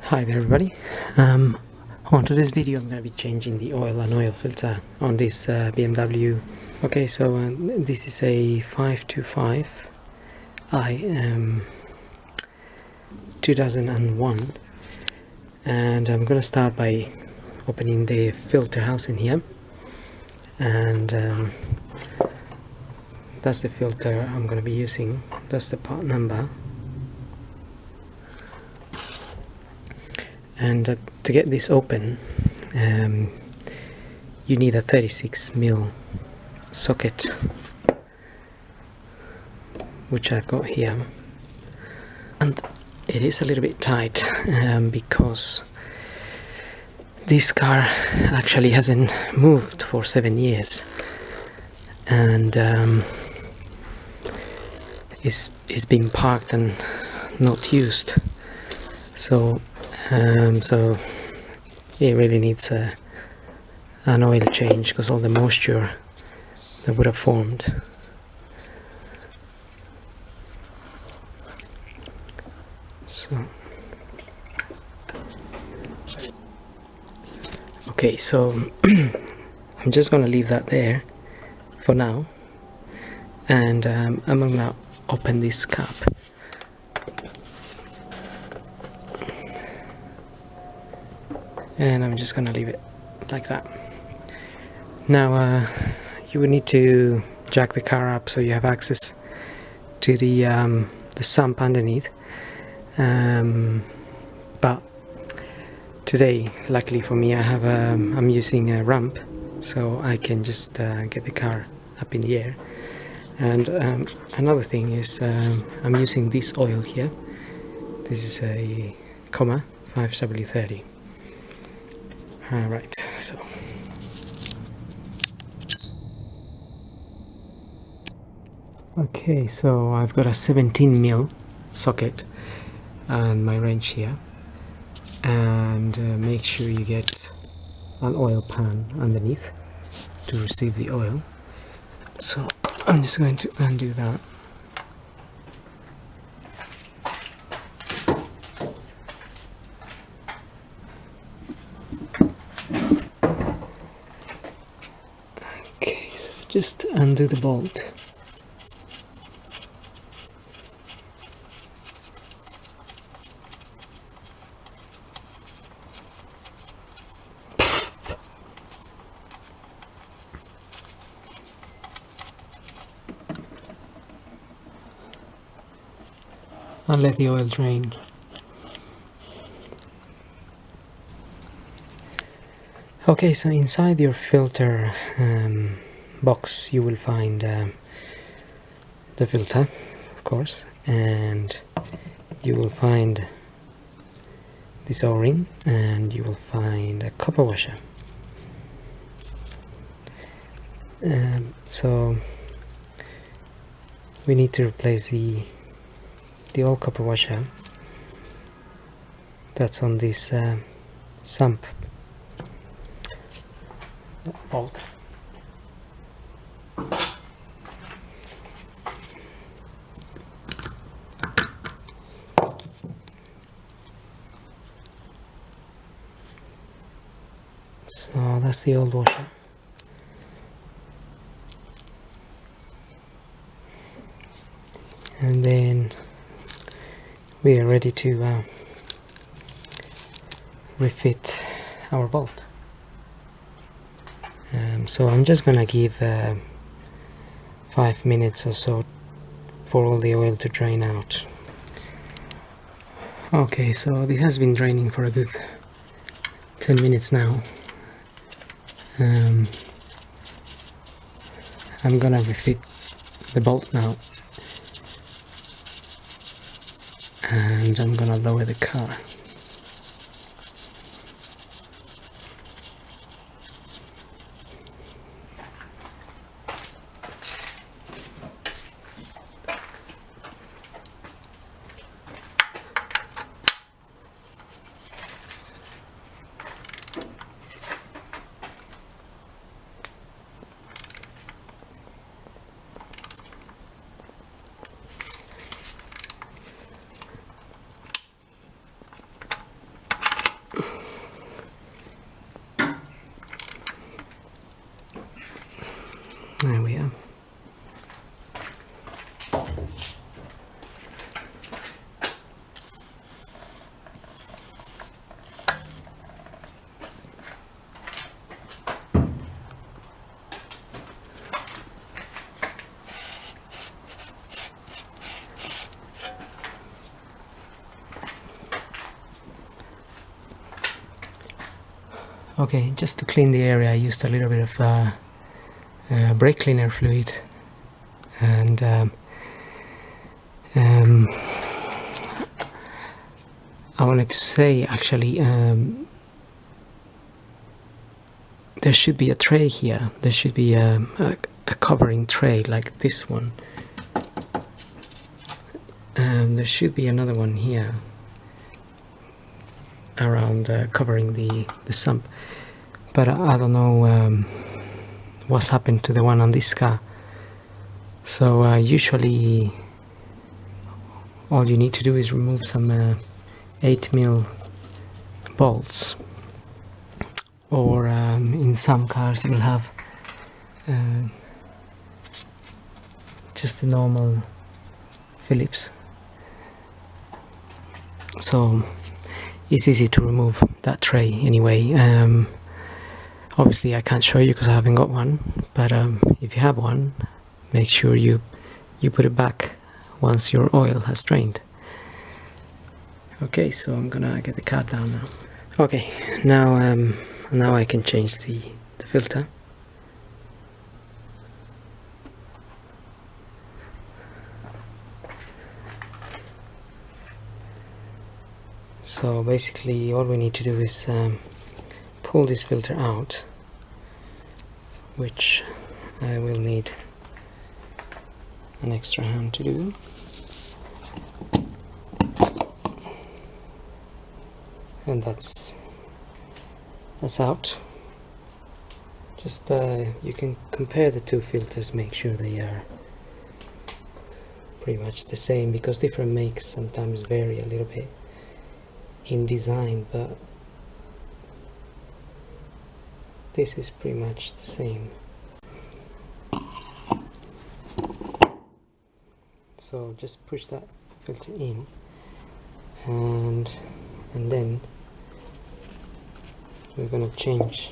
Hi there everybody. On today's video I'm going to be changing the oil and oil filter on this BMW. Okay, so this is a 525 I 2001, and I'm going to start by opening the filter house in here, and that's the filter I'm going to be using. That's the part number. And to get this open, you need a 36mm socket, which I've got here, and it is a little bit tight because this car actually hasn't moved for 7 years, and is being parked and not used, so it really needs an oil change because all the moisture that would have formed. Okay, so I'm just gonna leave that there for now, and I'm gonna open this cap. And I'm just gonna leave it like that. Now you would need to jack the car up so you have access to the sump underneath, but today, luckily for me, I'm using a ramp, so I can just get the car up in the air. And another thing is I'm using this oil here. This is a 5W30. Alright, so okay, so I've got a 17mm socket and my wrench here, and make sure you get an oil pan underneath to receive the oil. So I'm just going to undo that. Okay, so just undo the bolt. And let the oil drain. Okay, so inside your filter box you will find the filter, of course, and you will find this O-ring, and you will find a copper washer. So we need to replace the old copper washer that's on this sump bolt. So that's the old washer. And then we are ready to refit our bolt. So I'm just gonna give 5 minutes or so for all the oil to drain out. Okay, so this has been draining for a good 10 minutes now. I'm gonna refit the bolt now, and I'm gonna lower the car. There we are. Okay, just to clean the area, I used a little bit of brake cleaner fluid, and I wanted to say, actually, there should be a tray here. There should be a covering tray like this one. There should be another one here around covering the sump, but I don't know what's happened to the one on this car. So usually all you need to do is remove some 8mm bolts, or in some cars you will have just the normal Phillips. So it's easy to remove that tray anyway. Obviously I can't show you because I haven't got one, but if you have one, make sure you put it back once your oil has drained. Okay, so I'm gonna get the car down now. Okay, now I can change the filter. So basically all we need to do is pull this filter out, which I will need an extra hand to do. And that's out. Just you can compare the two filters, make sure they are pretty much the same, because different makes sometimes vary a little bit in design, but this is pretty much the same. So just push that filter in, and then we're gonna change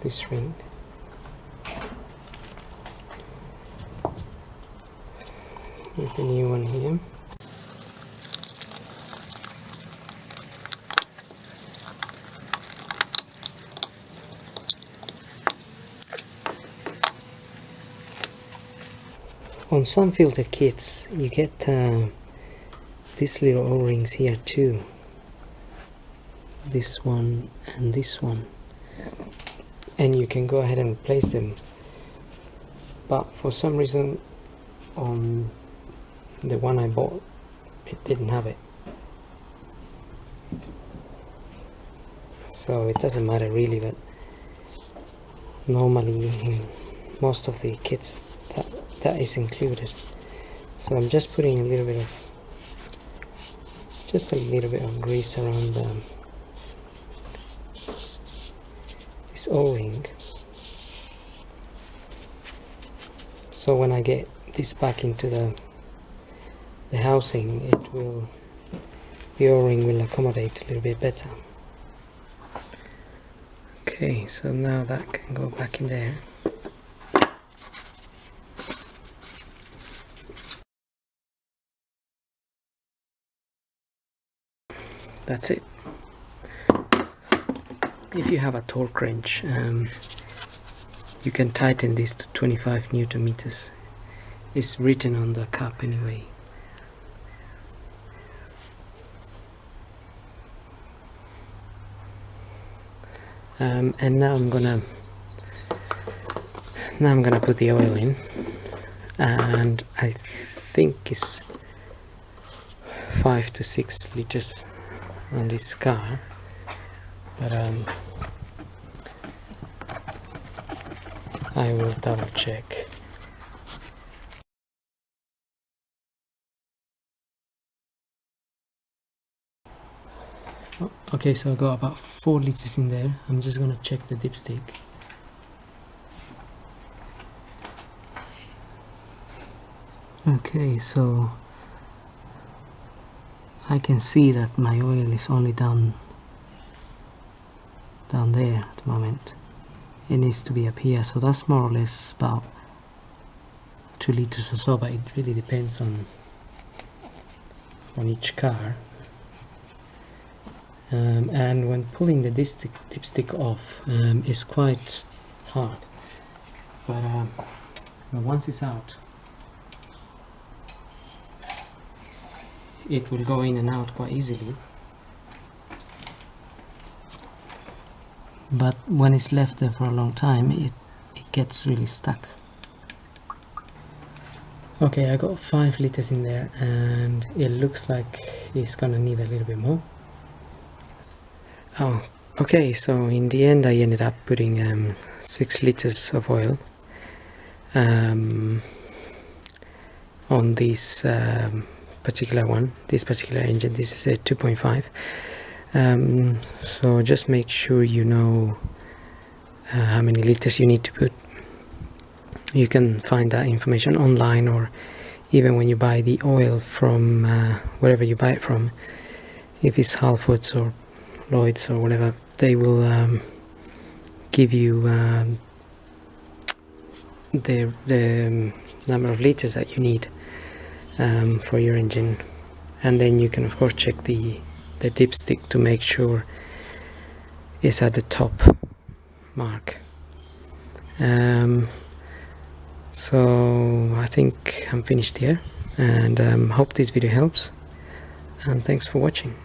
this ring. With the new one here. On some filter kits you get these little O-rings here too. This one and this one. And you can go ahead and replace them. But for some reason on the one I bought, it didn't have it. So it doesn't matter really, but normally in most of the kits that is included. So I'm just putting a little bit of grease around this O-ring, so when I get this back into the housing, the O-ring will accommodate a little bit better. Okay, so now that can go back in there. That's it. If you have a torque wrench, you can tighten this to 25 Newton meters. It's written on the cap anyway. And now I'm gonna put the oil in, and I think it's 5 to 6 liters on this car, but I will double check. Okay, so I got about 4 liters in there. I'm just gonna check the dipstick. Okay, so I can see that my oil is only down there at the moment. It needs to be up here, so that's more or less about 2 liters or so, but it really depends on each car. And when pulling the dipstick off, it's quite hard, but once it's out, it will go in and out quite easily. But when it's left there for a long time, it gets really stuck. Okay, I got 5 liters in there, and it looks like it's gonna need a little bit more. Oh, okay, so in the end I ended up putting 6 liters of oil on this particular one, this particular engine. This is a 2.5. So just make sure you know how many liters you need to put. You can find that information online, or even when you buy the oil from wherever you buy it from. If it's Halfords or Lloyd's or whatever, they will give you the number of liters that you need for your engine, and then you can of course check the dipstick to make sure it's at the top mark. So I think I'm finished here, and hope this video helps, and thanks for watching.